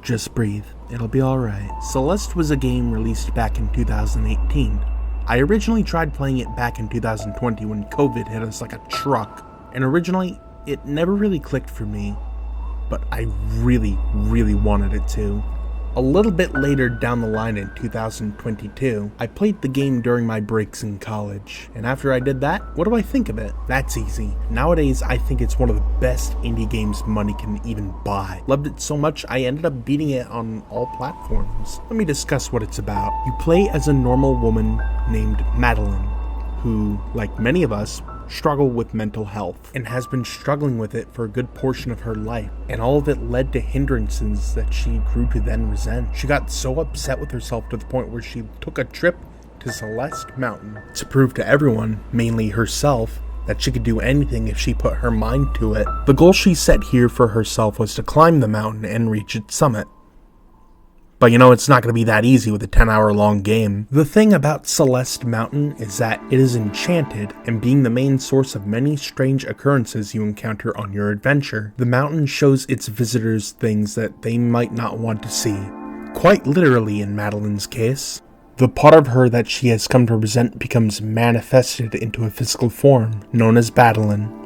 Just breathe. It'll be alright. Celeste was a game released back in 2018. I originally tried playing it back in 2020 when COVID hit us like a truck, and originally it never really clicked for me, but I really wanted it to. A little bit later down the line in 2022, I played the game during my breaks in college, and after I did that, what do I think of it? That's easy. Nowadays, I think it's one of the best indie games money can even buy. Loved it so much, I ended up beating it on all platforms. Let me discuss what it's about. You play as a normal woman named Madeline, who, like many of us, struggle with mental health and has been struggling with it for a good portion of her life, and all of it led to hindrances that she grew to then resent. She got so upset with herself to the point where she took a trip to Celeste Mountain to prove to everyone, mainly herself, that she could do anything if she put her mind to it. The goal she set here for herself was to climb the mountain and reach its summit. But you know, it's not going to be that easy with a 10-hour long game. The thing about Celeste Mountain is that it is enchanted, and being the main source of many strange occurrences you encounter on your adventure, the mountain shows its visitors things that they might not want to see. Quite literally in Madeline's case. The part of her that she has come to resent becomes manifested into a physical form, known as Madeline.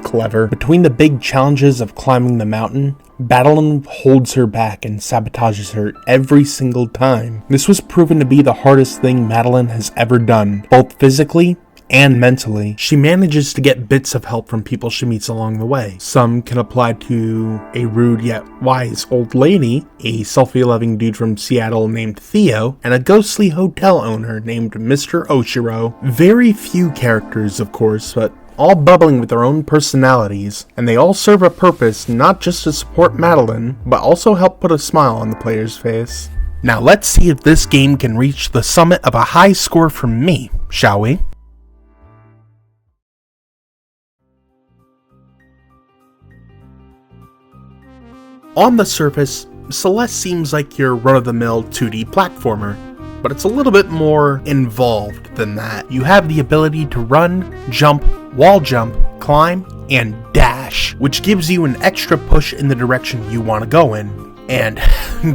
Clever. Between the big challenges of climbing the mountain, Madeline holds her back and sabotages her every single time. This was proven to be the hardest thing Madeline has ever done, both physically and mentally. She manages to get bits of help from people she meets along the way. Some can apply to a rude yet wise old lady, a selfie-loving dude from Seattle named Theo, and a ghostly hotel owner named Mr. Oshiro. Very few characters, of course, but all bubbling with their own personalities, and they all serve a purpose not just to support Madeline, but also help put a smile on the player's face. Now let's see if this game can reach the summit of a high score from me, shall we? On the surface, Celeste seems like your run-of-the-mill 2D platformer, but it's a little bit more involved than that. You have the ability to run, jump, wall jump, climb, and dash, which gives you an extra push in the direction you want to go in. And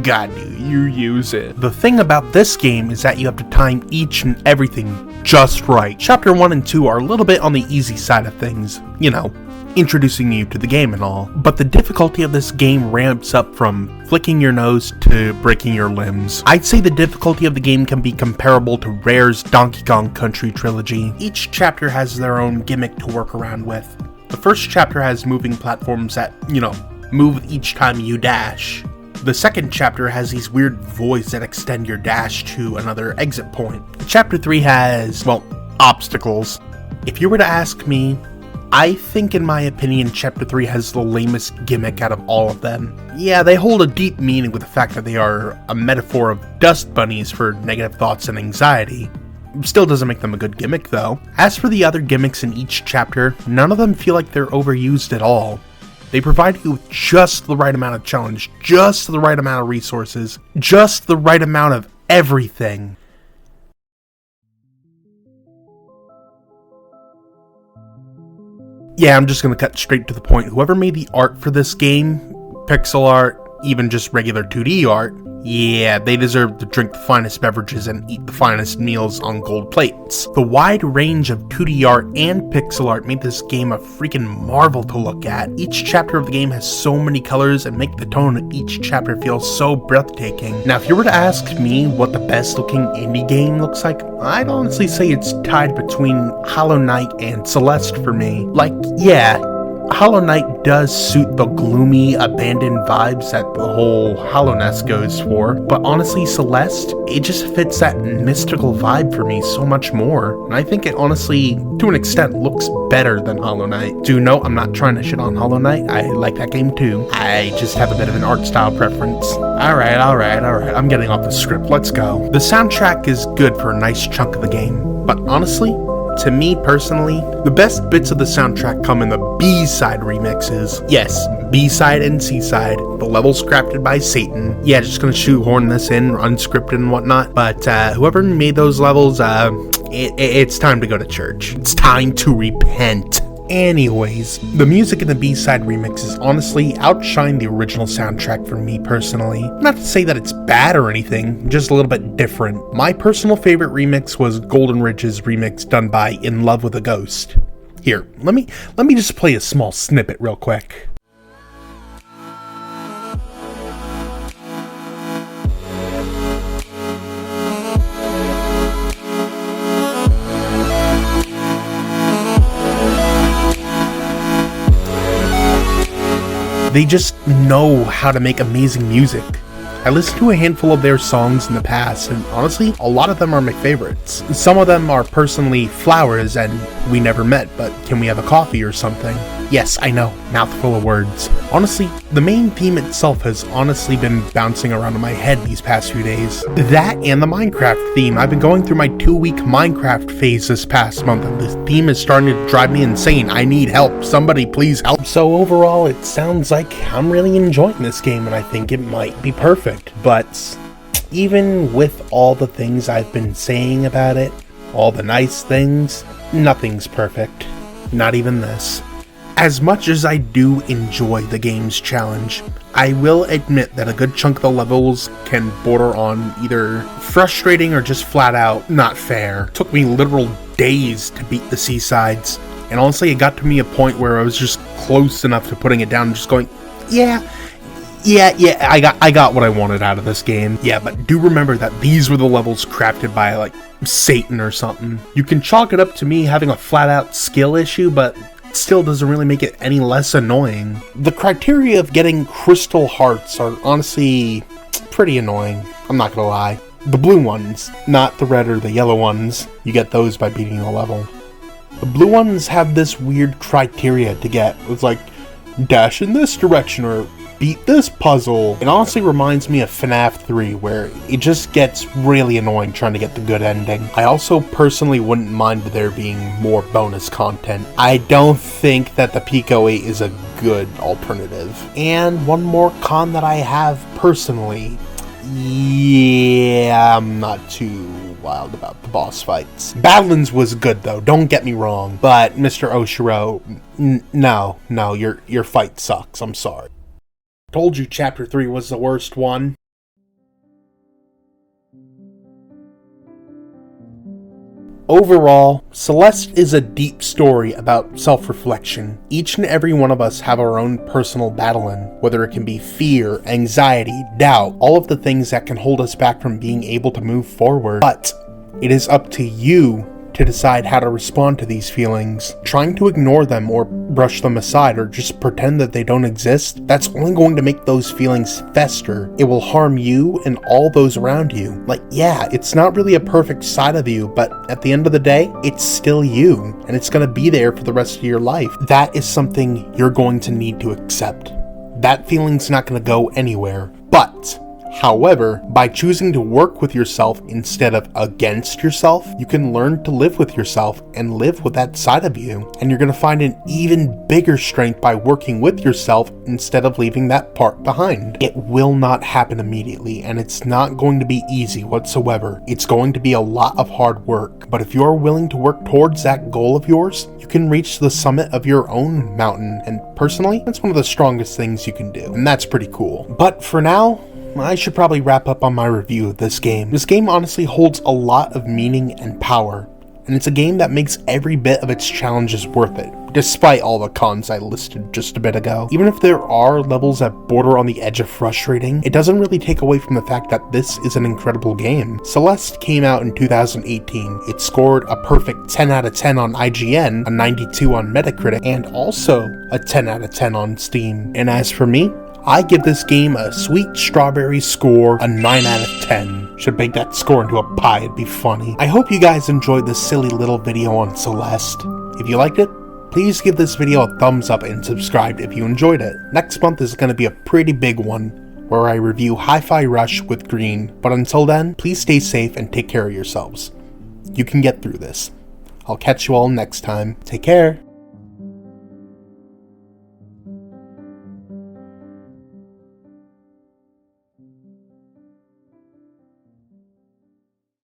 god, do you use it. The thing about this game is that you have to time each and everything just right. Chapter 1 and 2 are a little bit on the easy side of things, you know, introducing you to the game and all, but the difficulty of this game ramps up from flicking your nose to breaking your limbs. I'd say the difficulty of the game can be comparable to Rare's Donkey Kong Country trilogy. Each chapter has their own gimmick to work around with. The first chapter has moving platforms that, you know, move each time you dash. The second chapter has these weird voids that extend your dash to another exit point. Chapter 3 has, well, obstacles. If you were to ask me, I think, in my opinion, Chapter 3 has the lamest gimmick out of all of them. Yeah, they hold a deep meaning with the fact that they are a metaphor of dust bunnies for negative thoughts and anxiety. Still doesn't make them a good gimmick, though. As for the other gimmicks in each chapter, none of them feel like they're overused at all. They provide you with just the right amount of challenge, just the right amount of resources, just the right amount of everything. Yeah, I'm just gonna cut straight to the point. Whoever made the art for this game, pixel art, even just regular 2D art, yeah, they deserve to drink the finest beverages and eat the finest meals on gold plates. The wide range of 2D art and pixel art made this game a freaking marvel to look at. Each chapter of the game has so many colors and make the tone of each chapter feel so breathtaking. Now, if you were to ask me what the best looking indie game looks like, I'd honestly say it's tied between Hollow Knight and Celeste for me. Like, yeah, Hollow Knight does suit the gloomy, abandoned vibes that the whole Hollowness goes for, but honestly, Celeste, it just fits that mystical vibe for me so much more, and I think it honestly, to an extent, looks better than Hollow Knight. Do know, I'm not trying to shit on Hollow Knight, I like that game too. I just have a bit of an art style preference. Alright, I'm getting off the script, let's go. The soundtrack is good for a nice chunk of the game, but honestly, to me personally, the best bits of the soundtrack come in the B-side remixes. Yes, B-side and C-side, the levels crafted by Satan. Yeah, just gonna shoehorn this in, unscripted and whatnot, but whoever made those levels, it's time to go to church. It's time to repent. Anyways, the music in the B-side remixes honestly outshine the original soundtrack for me personally. Not to say that it's bad or anything, just a little bit different. My personal favorite remix was Golden Ridge's remix done by In Love with a Ghost. Here, let me just play a small snippet real quick. They just know how to make amazing music. I listened to a handful of their songs in the past, and honestly, a lot of them are my favorites. Some of them are personally Flowers and We Never Met, but Can We Have a Coffee or something? Yes, I know, mouthful of words. Honestly, the main theme itself has honestly been bouncing around in my head these past few days. That and the Minecraft theme. I've been going through my 2-week Minecraft phase this past month, and this theme is starting to drive me insane. I need help. Somebody please help. So overall, it sounds like I'm really enjoying this game, and I think it might be perfect. But even with all the things I've been saying about it, all the nice things, nothing's perfect. Not even this. As much as I do enjoy the game's challenge, I will admit that a good chunk of the levels can border on either frustrating or just flat out not fair. It took me literal days to beat the seasides, and honestly it got to me a point where I was just close enough to putting it down and just going, yeah, I got what I wanted out of this game. Yeah, but do remember that these were the levels crafted by, like, Satan or something. You can chalk it up to me having a flat-out skill issue, but it still doesn't really make it any less annoying. The criteria of getting crystal hearts are honestly pretty annoying, I'm not gonna lie. The blue ones, not the red or the yellow ones. You get those by beating the level. The blue ones have this weird criteria to get. It's like, dash in this direction or beat this puzzle. It honestly reminds me of FNAF 3, where it just gets really annoying trying to get the good ending. I also personally wouldn't mind there being more bonus content. I don't think that the Pico 8 is a good alternative. And one more con that I have personally, yeah, I'm not too wild about the boss fights. Badlands was good though, don't get me wrong, but Mr. Oshiro, no, your fight sucks, I'm sorry. Told you Chapter 3 was the worst one. Overall, Celeste is a deep story about self-reflection. Each and every one of us have our own personal battling, whether it can be fear, anxiety, doubt, all of the things that can hold us back from being able to move forward. But it is up to you to decide how to respond to these feelings. Trying to ignore them or brush them aside or just pretend that they don't exist, that's only going to make those feelings fester. It will harm you and all those around you. Like, yeah, it's not really a perfect side of you, but at the end of the day, it's still you, and it's going to be there for the rest of your life. That is something you're going to need to accept. That feeling's not going to go anywhere. But however, by choosing to work with yourself instead of against yourself, you can learn to live with yourself and live with that side of you. And you're going to find an even bigger strength by working with yourself instead of leaving that part behind. It will not happen immediately, and it's not going to be easy whatsoever. It's going to be a lot of hard work, but if you're willing to work towards that goal of yours, you can reach the summit of your own mountain. And personally, that's one of the strongest things you can do, and that's pretty cool. But for now, I should probably wrap up on my review of this game. This game honestly holds a lot of meaning and power, and it's a game that makes every bit of its challenges worth it, despite all the cons I listed just a bit ago. Even if there are levels that border on the edge of frustrating, it doesn't really take away from the fact that this is an incredible game. Celeste came out in 2018. It scored a perfect 10 out of 10 on IGN, a 92 on Metacritic, and also a 10 out of 10 on Steam. And as for me, I give this game a sweet strawberry score, a 9 out of 10. Should bake that score into a pie, it'd be funny. I hope you guys enjoyed this silly little video on Celeste. If you liked it, please give this video a thumbs up and subscribe if you enjoyed it. Next month is going to be a pretty big one, where I review Hi-Fi Rush with Green. But until then, please stay safe and take care of yourselves. You can get through this. I'll catch you all next time. Take care.